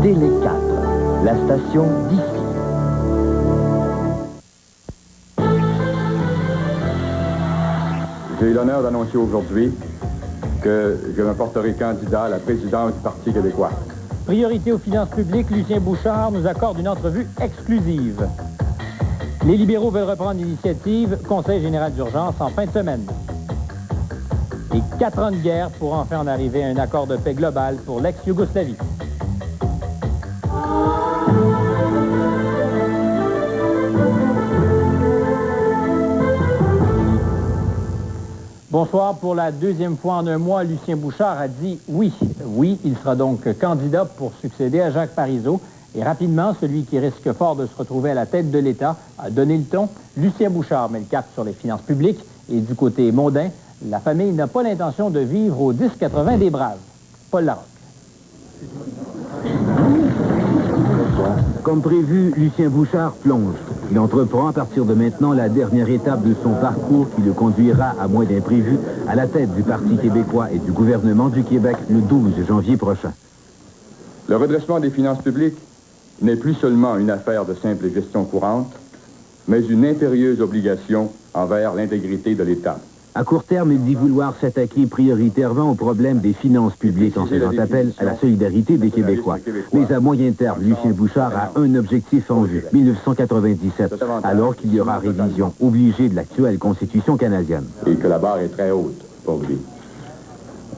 Télé 4, la station d'ici. J'ai eu l'honneur d'annoncer aujourd'hui que je me porterai candidat à la présidence du Parti québécois. Priorité aux finances publiques, Lucien Bouchard nous accorde une entrevue exclusive. Les libéraux veulent reprendre l'initiative, Conseil général d'urgence en fin de semaine. Et 4 ans de guerre pour enfin en arriver à un accord de paix global pour l'ex-Yougoslavie. Bonsoir. Pour la deuxième fois en un mois, Lucien Bouchard a dit oui. Oui, il sera donc candidat pour succéder à Jacques Parizeau. Et rapidement, celui qui risque fort de se retrouver à la tête de l'État a donné le ton. Lucien Bouchard met le cap sur les finances publiques. Et du côté mondain, la famille n'a pas l'intention de vivre aux 10,80 des braves. Paul Larocque. Comme prévu, Lucien Bouchard plonge. Il entreprend à partir de maintenant la dernière étape de son parcours qui le conduira, à moins d'imprévu, à la tête du Parti québécois et du gouvernement du Québec le 12 janvier prochain. Le redressement des finances publiques n'est plus seulement une affaire de simple gestion courante, mais une impérieuse obligation envers l'intégrité de l'État. À court terme, il dit vouloir s'attaquer prioritairement au problème des finances publiques en faisant appel à la solidarité des Québécois. Mais à moyen terme, Lucien Bouchard a un objectif en vue, 1997, alors qu'il y aura révision obligée de l'actuelle Constitution canadienne. Et que la barre est très haute pour lui.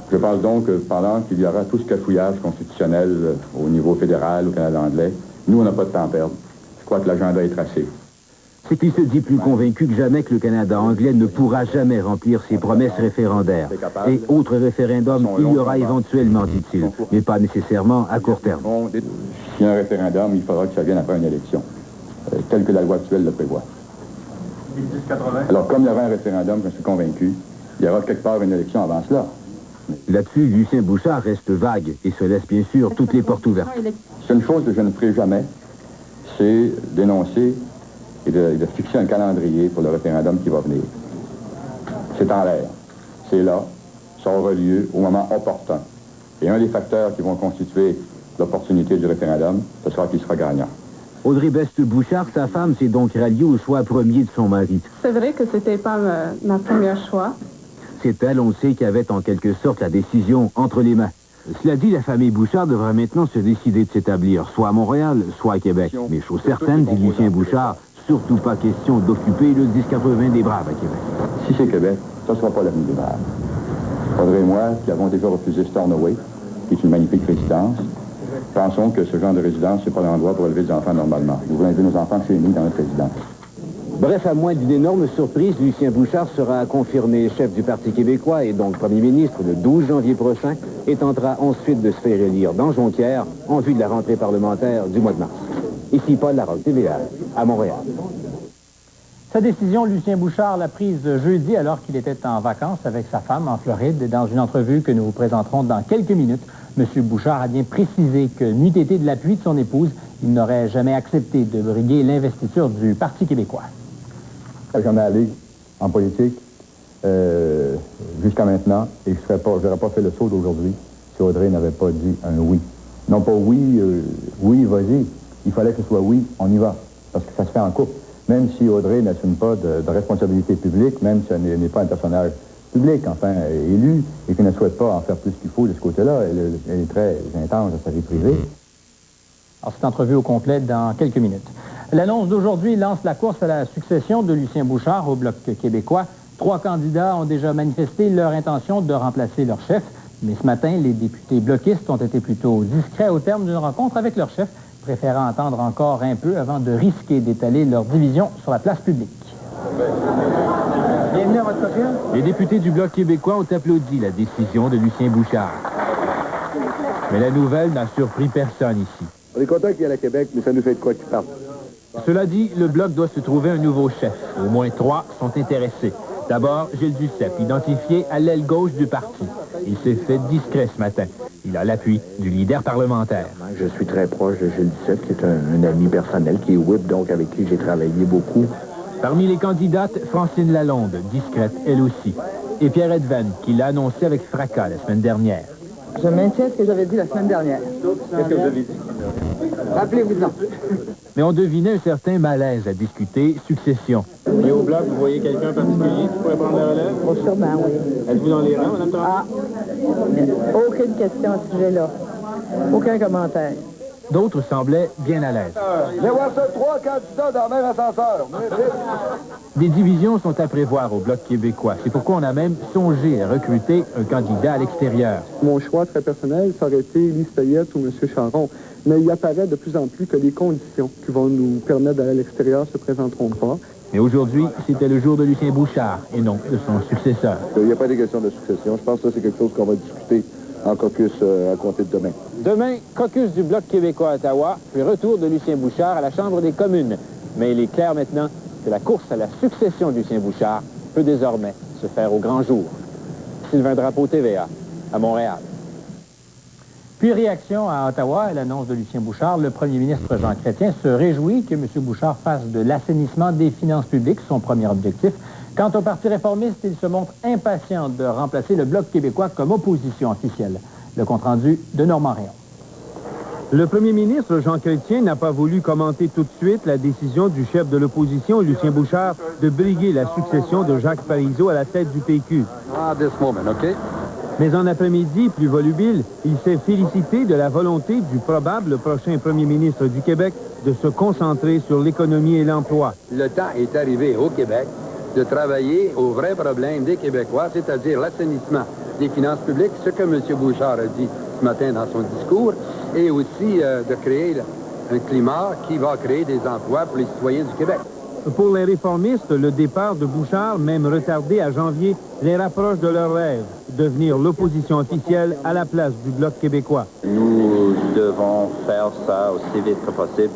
Je pense donc que pendant qu'il y aura tout ce cafouillage constitutionnel au niveau fédéral, au Canada anglais, nous, on n'a pas de temps à perdre. Je crois que l'agenda est tracé. C'est qu'il se dit plus convaincu que jamais que le Canada anglais ne pourra jamais remplir ses promesses référendaires. Et autre référendum, il y aura éventuellement, dit-il, mais pas nécessairement à court terme. S'il y a un référendum, il faudra que ça vienne après une élection, telle que la loi actuelle le prévoit. Alors, comme il y aura un référendum, je suis convaincu, il y aura quelque part une élection avant cela. Là-dessus, Lucien Bouchard reste vague et se laisse bien sûr toutes les portes ouvertes. C'est une chose que je ne ferai jamais, c'est d'énoncer et de fixer un calendrier pour le référendum qui va venir. C'est en l'air. C'est là. Ça aura lieu au moment opportun. Et un des facteurs qui vont constituer l'opportunité du référendum, ce sera qu'il sera gagnant. Audrey Best-Bouchard, sa femme, s'est donc ralliée au choix premier de son mari. C'est vrai que c'était pas ma première choix. C'est elle, on sait, qui avait en quelque sorte la décision entre les mains. Cela dit, la famille Bouchard devrait maintenant se décider de s'établir, soit à Montréal, soit à Québec. Mais chose certaine, dit Lucien Bouchard, surtout pas question d'occuper le 10,80 des braves à Québec. Si c'est Québec, ça ne sera pas l'avenir des braves. Audrey et moi, qui avons déjà refusé Stornoway, qui est une magnifique résidence, pensons que ce genre de résidence, c'est pas l'endroit pour élever des enfants normalement. Nous voulons élever nos enfants chez nous dans notre résidence. Bref, à moins d'une énorme surprise, Lucien Bouchard sera confirmé chef du Parti québécois et donc premier ministre le 12 janvier prochain et tentera ensuite de se faire élire dans Jonquière en vue de la rentrée parlementaire du mois de mars. Ici Paul Larocque, TVA, à Montréal. Sa décision, Lucien Bouchard l'a prise jeudi alors qu'il était en vacances avec sa femme en Floride. Dans une entrevue que nous vous présenterons dans quelques minutes, M. Bouchard a bien précisé que n'eût été de l'appui de son épouse, il n'aurait jamais accepté de briguer l'investiture du Parti québécois. Je ne suis jamais allé en politique jusqu'à maintenant et je n'aurais pas fait le saut d'aujourd'hui si Audrey n'avait pas dit un oui. Non pas oui, oui, vas-y. Il fallait que ce soit oui, on y va. Parce que ça se fait en couple. Même si Audrey n'assume pas de responsabilité publique, même si elle n'est pas un personnage public, enfin élu, et qui ne souhaite pas en faire plus qu'il faut de ce côté-là, elle est très intense dans sa vie privée. Alors, cette entrevue au complet dans quelques minutes. L'annonce d'aujourd'hui lance la course à la succession de Lucien Bouchard au Bloc québécois. 3 candidats ont déjà manifesté leur intention de remplacer leur chef. Mais ce matin, les députés bloquistes ont été plutôt discrets au terme d'une rencontre avec leur chef, préférant attendre encore un peu avant de risquer d'étaler leur division sur la place publique. Bienvenue à votre copie. Les députés du Bloc québécois ont applaudi la décision de Lucien Bouchard. Mais la nouvelle n'a surpris personne ici. On est content qu'il y ait à Québec, mais ça nous fait de quoi qu'il parte. Cela dit, le Bloc doit se trouver un nouveau chef. Au moins 3 sont intéressés. D'abord, Gilles Duceppe, identifié à l'aile gauche du parti. Il s'est fait discret ce matin. Il a l'appui du leader parlementaire. Je suis très proche de Gilles Duceppe, qui est un ami personnel, qui est whip, donc avec qui j'ai travaillé beaucoup. Parmi les candidates, Francine Lalonde, discrète elle aussi. Et Pierre Edven, qui l'a annoncé avec fracas la semaine dernière. Je maintiens ce que j'avais dit la semaine dernière. Qu'est-ce que vous avez dit? Rappelez-vous-en. Mais on devinait un certain malaise à discuter succession. Et au bloc, vous voyez quelqu'un particulier qui pourrait prendre la relève? Oh, sûrement, oui. Êtes-vous dans les rangs, Mme Tremblay? Ah, aucune question à ce sujet-là. Aucun commentaire. D'autres semblaient bien à l'aise. Mais voir ça, 3 candidats dans le même ascenseur. Des divisions sont à prévoir au Bloc québécois. C'est pourquoi on a même songé à recruter un candidat à l'extérieur. Mon choix très personnel, ça aurait été Lise Payette ou M. Charon. Mais il apparaît de plus en plus que les conditions qui vont nous permettre d'aller à l'extérieur ne se présenteront pas. Mais aujourd'hui, c'était le jour de Lucien Bouchard et non de son successeur. Il n'y a pas de question de succession. Je pense que c'est quelque chose qu'on va discuter en caucus à compter de demain. Demain, caucus du Bloc québécois à Ottawa, puis retour de Lucien Bouchard à la Chambre des communes. Mais il est clair maintenant que la course à la succession de Lucien Bouchard peut désormais se faire au grand jour. Sylvain Drapeau, TVA, à Montréal. Puis réaction à Ottawa à l'annonce de Lucien Bouchard, le premier ministre Jean Chrétien se réjouit que M. Bouchard fasse de l'assainissement des finances publiques son premier objectif. Quant au Parti réformiste, il se montre impatient de remplacer le Bloc québécois comme opposition officielle. Le compte-rendu de Normand Réon. Le premier ministre Jean Chrétien n'a pas voulu commenter tout de suite la décision du chef de l'opposition, Lucien Bouchard, de briguer la succession de Jacques Parizeau à la tête du PQ. Mais en après-midi, plus volubile, il s'est félicité de la volonté du probable prochain premier ministre du Québec de se concentrer sur l'économie et l'emploi. Le temps est arrivé au Québec de travailler aux vrais problèmes des Québécois, c'est-à-dire l'assainissement des finances publiques, ce que M. Bouchard a dit ce matin dans son discours, et aussi de créer un climat qui va créer des emplois pour les citoyens du Québec. Pour les réformistes, le départ de Bouchard, même retardé à janvier, les rapproche de leur rêve, devenir l'opposition officielle à la place du Bloc québécois. Nous devons faire ça aussi vite que possible.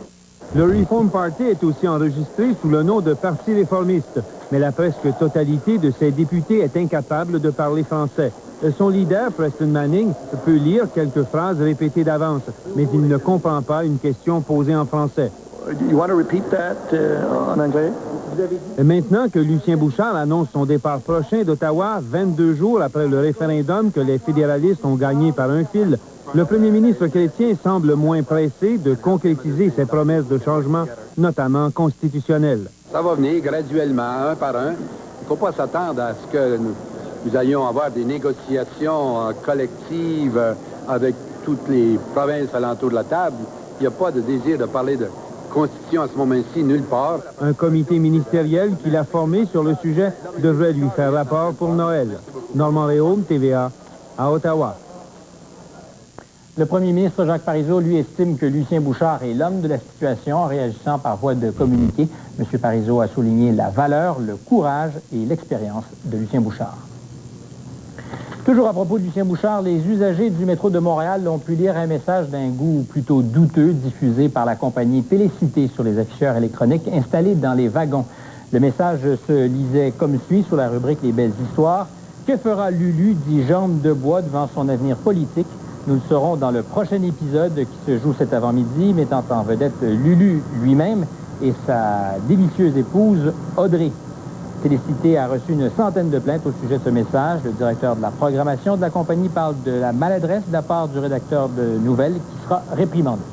Le Reform Party est aussi enregistré sous le nom de Parti réformiste, mais la presque totalité de ses députés est incapable de parler français. Son leader, Preston Manning, peut lire quelques phrases répétées d'avance, mais il ne comprend pas une question posée en français. You want to repeat that en anglais? Maintenant que Lucien Bouchard annonce son départ prochain d'Ottawa, 22 jours après le référendum que les fédéralistes ont gagné par un fil, le premier ministre Chrétien semble moins pressé de concrétiser ses promesses de changement, notamment constitutionnelles. Ça va venir graduellement, un par un. Il ne faut pas s'attendre à ce que nous allions avoir des négociations collectives avec toutes les provinces alentour de la table. Il n'y a pas de désir de parler de Constitution à ce moment-ci, nulle part. Un comité ministériel qu'il a formé sur le sujet devrait lui faire rapport pour Noël. Normand Réaume, TVA, à Ottawa. Le premier ministre Jacques Parizeau, lui, estime que Lucien Bouchard est l'homme de la situation en réagissant par voie de communiqué. M. Parizeau a souligné la valeur, le courage et l'expérience de Lucien Bouchard. Toujours à propos de Lucien Bouchard, les usagers du métro de Montréal ont pu lire un message d'un goût plutôt douteux diffusé par la compagnie Télécité sur les afficheurs électroniques installés dans les wagons. Le message se lisait comme suit sur la rubrique « Les belles histoires ». Que fera Lulu, dit Jambe de bois, devant son avenir politique? Nous le saurons dans le prochain épisode qui se joue cet avant-midi, mettant en vedette Lulu lui-même et sa délicieuse épouse Audrey. Télécité a reçu une centaine de plaintes au sujet de ce message. Le directeur de la programmation de la compagnie parle de la maladresse de la part du rédacteur de nouvelles qui sera réprimandé.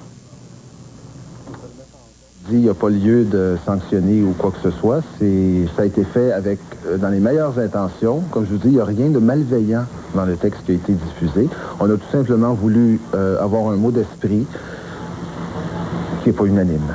Il n'y a pas lieu de sanctionner ou quoi que ce soit. Ça a été fait avec dans les meilleures intentions. Comme je vous dis, il n'y a rien de malveillant dans le texte qui a été diffusé. On a tout simplement voulu avoir un mot d'esprit qui n'est pas unanime.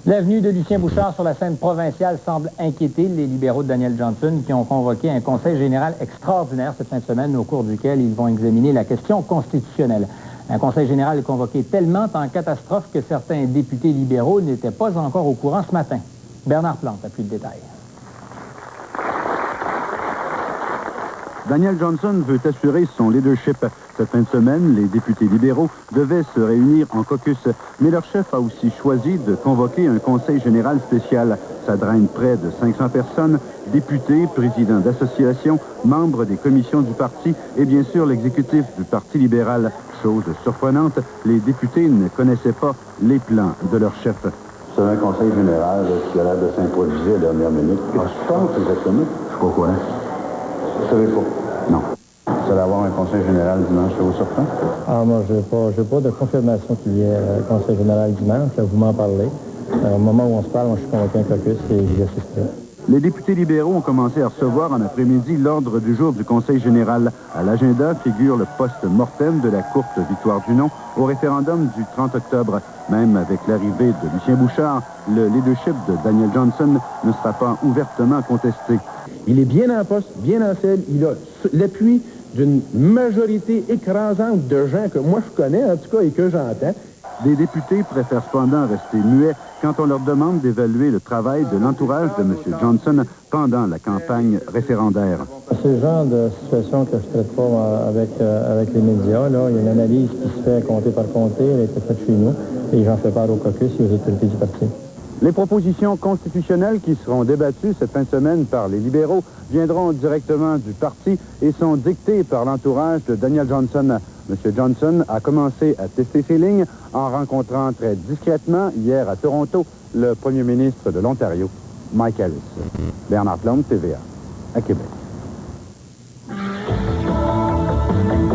L'avenue de Lucien Bouchard sur la scène provinciale semble inquiéter les libéraux de Daniel Johnson qui ont convoqué un conseil général extraordinaire cette fin de semaine au cours duquel ils vont examiner la question constitutionnelle. Un conseil général convoqué tellement en catastrophe que certains députés libéraux n'étaient pas encore au courant ce matin. Bernard Plante a plus de détails. Daniel Johnson veut assurer son leadership. Cette fin de semaine, les députés libéraux devaient se réunir en caucus, mais leur chef a aussi choisi de convoquer un conseil général spécial. Ça draine près de 500 personnes, députés, présidents d'associations, membres des commissions du parti et bien sûr l'exécutif du Parti libéral. Chose surprenante, les députés ne connaissaient pas les plans de leur chef. C'est un conseil général qui a l'air de s'improviser à la dernière minute. Qu'est-ce que tu penses exactement? Pourquoi? Vous savez pas? Non. Vous allez avoir un conseil général dimanche au surprenant? Ah, moi, je n'ai pas de confirmation qu'il y ait un conseil général dimanche. Vous m'en parlez. Au moment où on se parle, moi, je suis convoqué un caucus et j'y assisterai. Les députés libéraux ont commencé à recevoir en après-midi l'ordre du jour du Conseil général. À l'agenda figure le post-mortem de la courte victoire du non au référendum du 30 octobre. Même avec l'arrivée de Lucien Bouchard, le leadership de Daniel Johnson ne sera pas ouvertement contesté. Il est bien en poste, bien en selle. Il a l'appui d'une majorité écrasante de gens que moi je connais, en tout cas, et que j'entends. Des députés préfèrent cependant rester muets quand on leur demande d'évaluer le travail de l'entourage de M. Johnson pendant la campagne référendaire. C'est le genre de situation que je ne traite pas avec les médias. Là. Il y a une analyse qui se fait comté par comté, elle a été faite chez nous, et j'en fais part au caucus et aux autorités du parti. Les propositions constitutionnelles qui seront débattues cette fin de semaine par les libéraux viendront directement du parti et sont dictées par l'entourage de Daniel Johnson. M. Johnson a commencé à tester ses lignes en rencontrant très discrètement hier à Toronto le premier ministre de l'Ontario, Mike Harris. Bernard Plante, TVA, à Québec.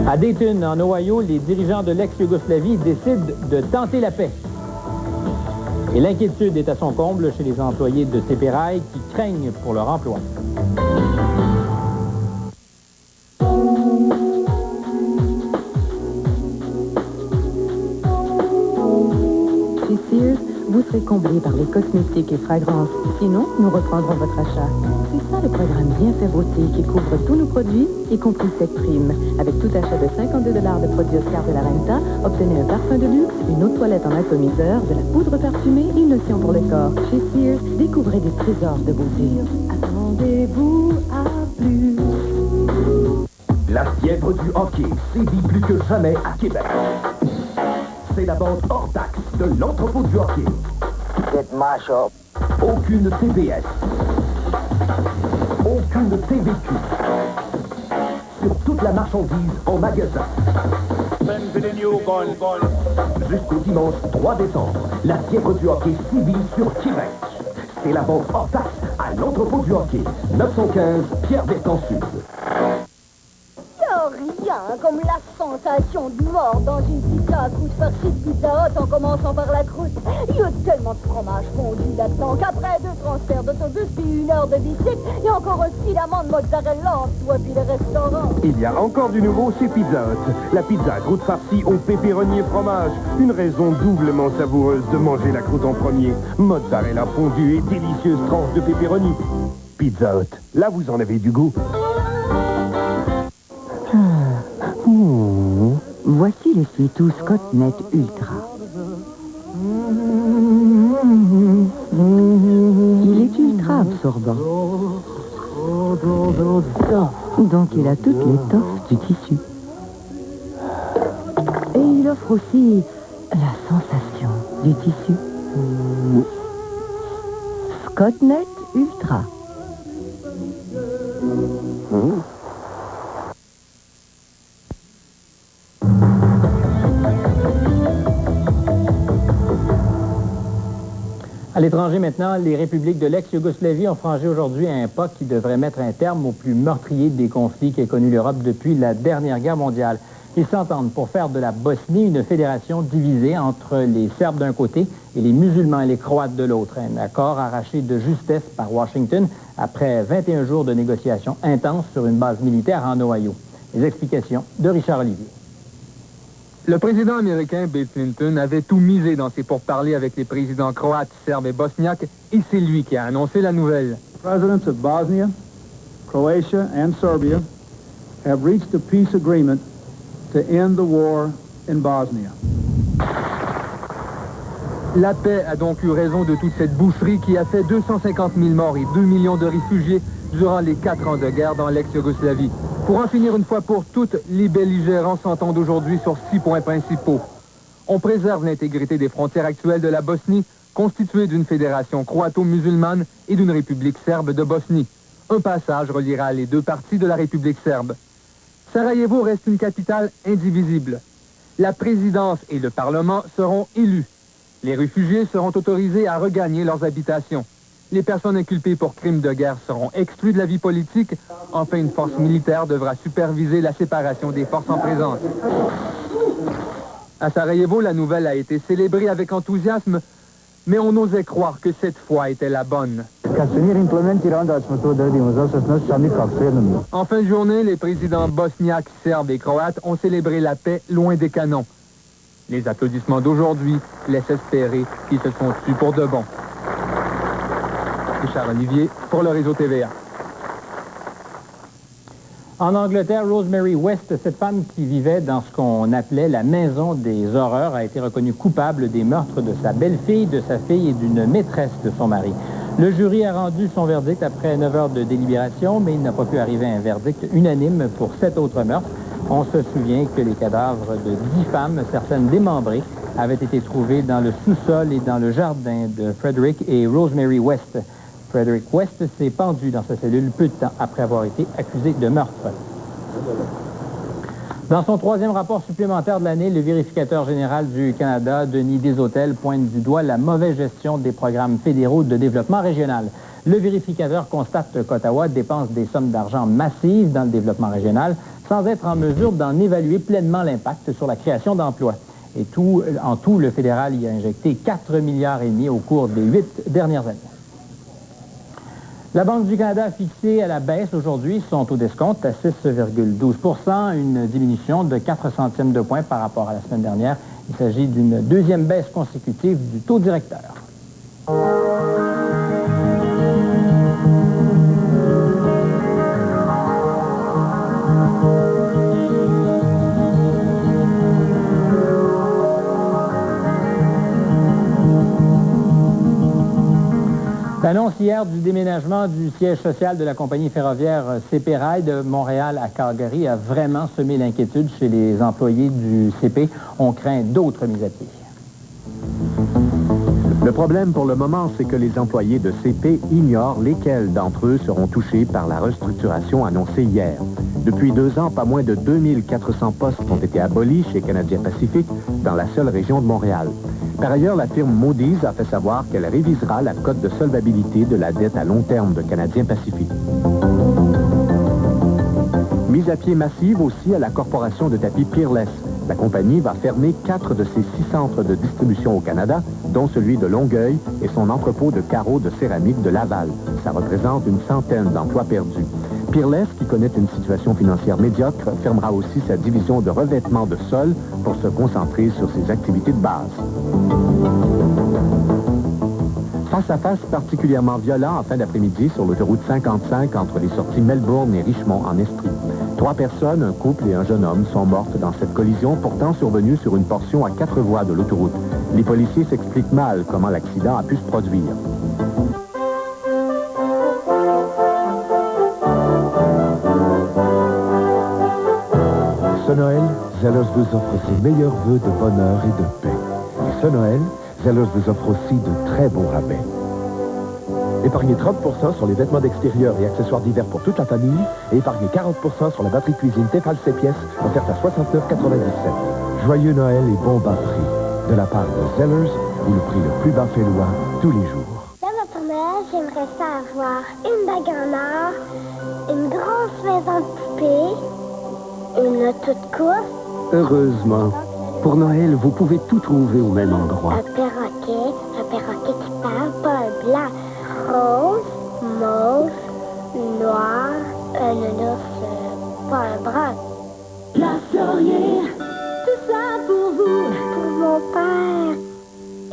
À Dayton, en Ohio, les dirigeants de l'ex-Yougoslavie décident de tenter la paix. Et l'inquiétude est à son comble chez les employés de CP-Rail qui craignent pour leur emploi. Chez Sears, vous serez comblé par les cosmétiques et fragrances. Sinon, nous reprendrons votre achat. C'est ça le programme Bien fait beauté qui couvre tous nos produits, y compris cette prime. Avec tout achat de 52 $ de produits Oscar de la Renta, obtenez un parfum de luxe, une eau de toilette en atomiseur, de la poudre parfumée et une lotion pour le corps. Chez Sears, découvrez des trésors de beauté. Attendez-vous à plus. La fièvre du hockey sévit plus que jamais à Québec. C'est la vente hors taxe de l'entrepôt du hockey. C'est ma shop. Aucune TPS. Aucune TVQ. Sur toute la marchandise en magasin. Jusqu'au dimanche 3 décembre, la fièvre du hockey sévit sur Québec. C'est la vente hors taxe à l'entrepôt du hockey. 915 Pierre-Bertrand Sud. Rien comme la sensation de mort dans une pizza à croûte farcie de Pizza Hut en commençant par la croûte. Il y a tellement de fromage fondu là-dedans qu'après 2 transferts d'autobus puis 1 heure de bicycle, il y a encore un filamment de mozzarella en soi puis le restaurant. Il y a encore du nouveau chez Pizza Hut. La pizza à croûte farcie au pépéroni et fromage. Une raison doublement savoureuse de manger la croûte en premier. Mozzarella fondue et délicieuse tranche de pépéroni. Pizza Hut, là vous en avez du goût. Voici l'essuie-tout Scott-Net Ultra. Il est ultra absorbant. Donc il a toute l'étoffe du tissu. Et il offre aussi la sensation du tissu. Scott-Net Ultra. À l'étranger maintenant, les républiques de l'ex-Yougoslavie ont franchi aujourd'hui un pas qui devrait mettre un terme au plus meurtrier des conflits qu'ait connu l'Europe depuis la dernière guerre mondiale. Ils s'entendent pour faire de la Bosnie une fédération divisée entre les Serbes d'un côté et les musulmans et les Croates de l'autre. Un accord arraché de justesse par Washington après 21 jours de négociations intenses sur une base militaire en Ohio. Les explications de Richard Olivier. Le président américain Bill Clinton avait tout misé dans ses pourparlers avec les présidents croates, serbes et bosniaques, et c'est lui qui a annoncé la nouvelle. Presidents of Bosnia, Croatia and Serbia have reached a peace agreement to end the war in Bosnia. La paix a donc eu raison de toute cette boucherie qui a fait 250 000 morts et 2 millions de réfugiés durant les 4 ans de guerre dans l'ex-Yougoslavie. Pour en finir une fois pour toutes, les belligérants s'entendent aujourd'hui sur 6 points principaux. On préserve l'intégrité des frontières actuelles de la Bosnie, constituée d'une fédération croato-musulmane et d'une république serbe de Bosnie. Un passage reliera les 2 parties de la république serbe. Sarajevo reste une capitale indivisible. La présidence et le Parlement seront élus. Les réfugiés seront autorisés à regagner leurs habitations. Les personnes inculpées pour crimes de guerre seront exclues de la vie politique. Enfin, une force militaire devra superviser la séparation des forces en présence. À Sarajevo, la nouvelle a été célébrée avec enthousiasme, mais on osait croire que cette fois était la bonne. En fin de journée, les présidents bosniaques, serbes et croates ont célébré la paix loin des canons. Les applaudissements d'aujourd'hui laissent espérer qu'ils se sont tus pour de bon. Richard Olivier pour le réseau TVA. En Angleterre, Rosemary West, cette femme qui vivait dans ce qu'on appelait la maison des horreurs, a été reconnue coupable des meurtres de sa belle-fille, de sa fille et d'une maîtresse de son mari. Le jury a rendu son verdict après 9 heures de délibération, mais il n'a pas pu arriver à un verdict unanime pour 7 autres meurtres. On se souvient que les cadavres de 10 femmes, certaines démembrées, avaient été trouvés dans le sous-sol et dans le jardin de Frederick et Rosemary West. Frederick West s'est pendu dans sa cellule peu de temps après avoir été accusé de meurtre. Dans son 3e rapport supplémentaire de l'année, le vérificateur général du Canada, Denis Desautels, pointe du doigt la mauvaise gestion des programmes fédéraux de développement régional. Le vérificateur constate qu'Ottawa dépense des sommes d'argent massives dans le développement régional sans être en mesure d'en évaluer pleinement l'impact sur la création d'emplois. Et en tout, le fédéral y a injecté 4,5 milliards au cours des 8 dernières années. La Banque du Canada a fixé à la baisse aujourd'hui son taux d'escompte à 6,12 %, une diminution de 4 centièmes de point par rapport à la semaine dernière. Il s'agit d'une 2e baisse consécutive du taux directeur. L'annonce hier du déménagement du siège social de la compagnie ferroviaire CP Rail de Montréal à Calgary a vraiment semé l'inquiétude chez les employés du CP. On craint d'autres mises à pied. Le problème pour le moment, c'est que les employés de CP ignorent lesquels d'entre eux seront touchés par la restructuration annoncée hier. Depuis 2 ans, pas moins de 2400 postes ont été abolis chez Canadien Pacifique dans la seule région de Montréal. Par ailleurs, la firme Moody's a fait savoir qu'elle révisera la cote de solvabilité de la dette à long terme de Canadien Pacifique. Mise à pied massive aussi à la corporation de tapis Peerless. La compagnie va fermer 4 de ses 6 centres de distribution au Canada, dont celui de Longueuil et son entrepôt de carreaux de céramique de Laval. Ça représente une centaine d'emplois perdus. Peerless, qui connaît une situation financière médiocre, fermera aussi sa division de revêtement de sol pour se concentrer sur ses activités de base. Face à face particulièrement violent en fin d'après-midi sur l'autoroute 55 entre les sorties Melbourne et Richmond en Estrie. 3 personnes, un couple et un jeune homme, sont mortes dans cette collision pourtant survenue sur une portion à 4 voies de l'autoroute. Les policiers s'expliquent mal comment l'accident a pu se produire. Ce Noël, Zellers vous offre ses meilleurs vœux de bonheur et de paix. Et ce Noël, Zellers vous offre aussi de très bons rabais. Épargnez 30% sur les vêtements d'extérieur et accessoires d'hiver pour toute la famille et épargnez 40% sur la batterie cuisine Tefal 7 pièces offerte à 69,97. Joyeux Noël et bon bas prix. De la part de Zellers, où le prix le plus bas fait loi tous les jours. Dans notre Noël, j'aimerais ça avoir une bague en or, une grosse maison de poupée, une auto de course. Heureusement. Pour Noël, vous pouvez tout trouver au même endroit. Un perroquet qui parle, pas un blanc. Rose, mauve, noir, un nounours, pas un brun. La Florière, tout ça pour vous. Pour mon père.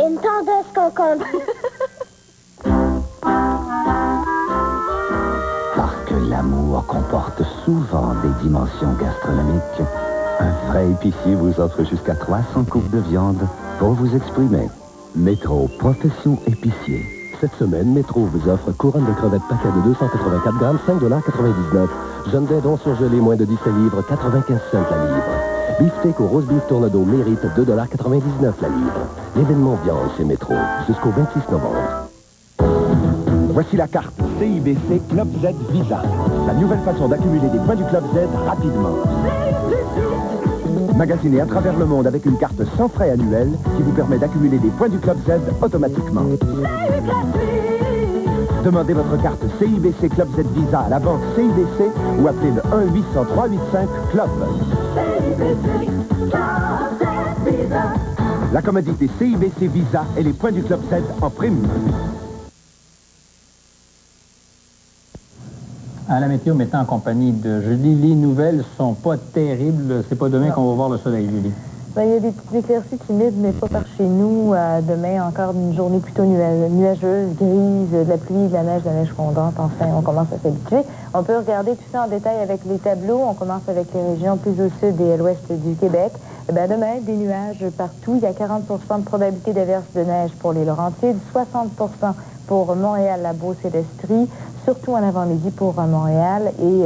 Une tondeuse concombre. Parce que l'amour comporte souvent des dimensions gastronomiques, un vrai épicier vous offre jusqu'à 300 coupes de viande pour vous exprimer. Métro Profession Épicier. Cette semaine, Métro vous offre couronne de crevettes paquet de 284 grammes, 5,99 $. Jeune dindon surgelé, moins de 17 livres, 95 cents la livre. Beefsteak au roast beef tournedos mérite 2,99 $ la livre. L'événement viande chez Métro, jusqu'au 26 novembre. Voici la carte CIBC Club Z Visa. La nouvelle façon d'accumuler des points du Club Z rapidement. Magasinez à travers le monde avec une carte sans frais annuel qui vous permet d'accumuler des points du Club Z automatiquement. Demandez votre carte CIBC Club Z Visa à la banque CIBC ou appelez le 1-800-385-CLUB. La commodité CIBC Visa et les points du Club Z en prime. À la météo, maintenant en compagnie de Julie. Les nouvelles sont pas terribles. C'est pas demain qu'on va voir le soleil, Julie. Ben, il y a des petites éclaircies timides, mais pas par chez nous. Demain, encore une journée plutôt nuageuse, grise, de la pluie, de la neige fondante. Enfin, on commence à s'habituer. On peut regarder tout ça en détail avec les tableaux. On commence avec les régions plus au sud et à l'ouest du Québec. Eh bien, demain, des nuages partout. Il y a 40 de probabilité d'averse de neige pour les Laurentides, 60 pour Montréal, la Beauce et l'Estrie, surtout en avant-midi pour Montréal, et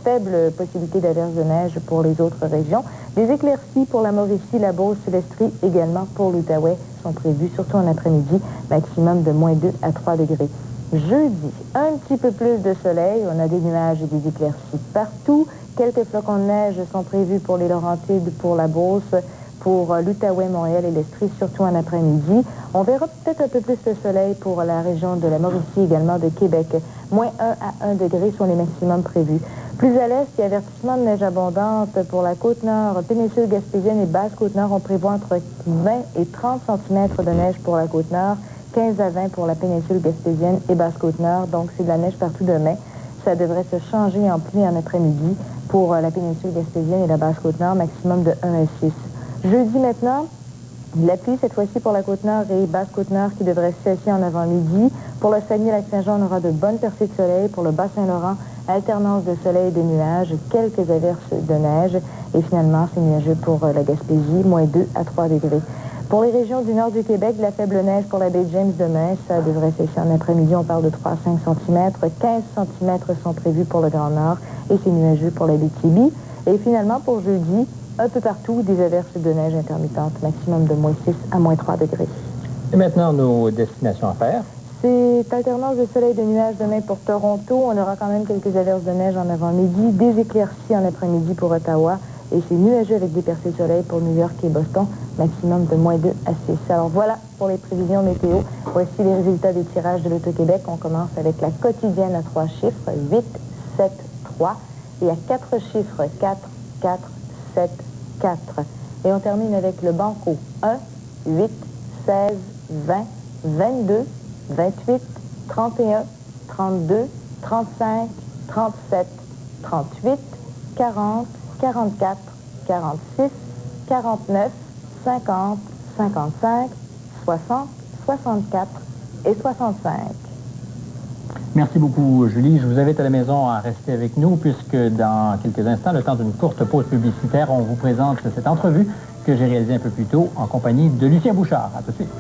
faible possibilité d'averse de neige pour les autres régions. Des éclaircies pour la Mauricie, la Beauce et l'Estrie, également pour l'Outaouais, sont prévues, surtout en après-midi, maximum de moins 2 à 3 degrés. Jeudi, un petit peu plus de soleil. On a des nuages et des éclaircies partout. Quelques flocons de neige sont prévus pour les Laurentides, pour la Beauce, pour l'Outaouais, Montréal et l'Estrie, surtout en après-midi. On verra peut-être un peu plus de soleil pour la région de la Mauricie, également de Québec. Moins 1 à 1 degré sont les maximums prévus. Plus à l'est, il y a avertissement de neige abondante pour la Côte-Nord, péninsule gaspésienne et Basse-Côte-Nord. On prévoit entre 20 et 30 cm de neige pour la Côte-Nord, 15 à 20 pour la péninsule gaspésienne et Basse-Côte-Nord. Donc, c'est de la neige partout demain. Ça devrait se changer en pluie en après-midi pour la péninsule gaspésienne et la Basse-Côte-Nord, maximum de 1 à 6. Jeudi maintenant, la pluie cette fois-ci pour la Côte-Nord et Basse-Côte-Nord qui devrait cesser en avant-midi. Pour le Saguenay-Lac-Saint-Jean, on aura de bonnes percées de soleil. Pour le Bas-Saint-Laurent, alternance de soleil et de nuages, quelques averses de neige. Et finalement, c'est nuageux pour la Gaspésie, moins 2 à 3 degrés. Pour les régions du nord du Québec, de la faible neige pour la baie James demain, ça devrait cesser en après-midi. On parle de 3 à 5 cm. 15 cm sont prévus pour le Grand Nord et c'est nuageux pour la Abitibi. Et finalement, pour jeudi, un peu partout, des averses de neige intermittentes, maximum de moins 6 à moins 3 degrés. Et maintenant, nos destinations à faire. C'est alternance de soleil et de nuages demain pour Toronto. On aura quand même quelques averses de neige en avant-midi, des éclaircies en après-midi pour Ottawa. Et c'est nuageux avec des percées de soleil pour New York et Boston, maximum de moins 2 à 6. Alors voilà pour les prévisions météo. Voici les résultats des tirages de l'Auto-Québec. On commence avec la quotidienne à 3 chiffres, 8, 7, 3. Et à 4 chiffres, 4, 4, 7, 4. Et on termine avec le banco, 1, 8, 16, 20, 22, 28, 31, 32, 35, 37, 38, 40, 44, 46, 49, 50, 55, 60, 64 et 65. Merci beaucoup, Julie. Je vous invite à la maison à rester avec nous puisque dans quelques instants, le temps d'une courte pause publicitaire, on vous présente cette entrevue que j'ai réalisée un peu plus tôt en compagnie de Lucien Bouchard. À tout de suite.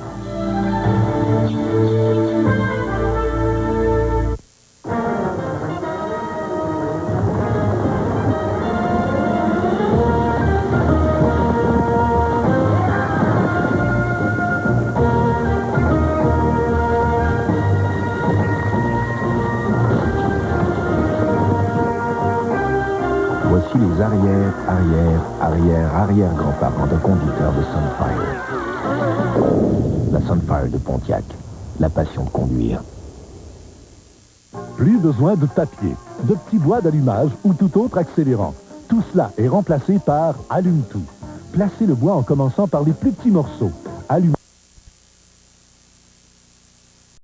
Voici les arrière-grands-parents d'un conducteur de Sunfire. La Sunfire de Pontiac, la passion de conduire. Plus besoin de papier, de petits bois d'allumage ou tout autre accélérant. Tout cela est remplacé par Allume-Tout. Placez le bois en commençant par les plus petits morceaux. Allumez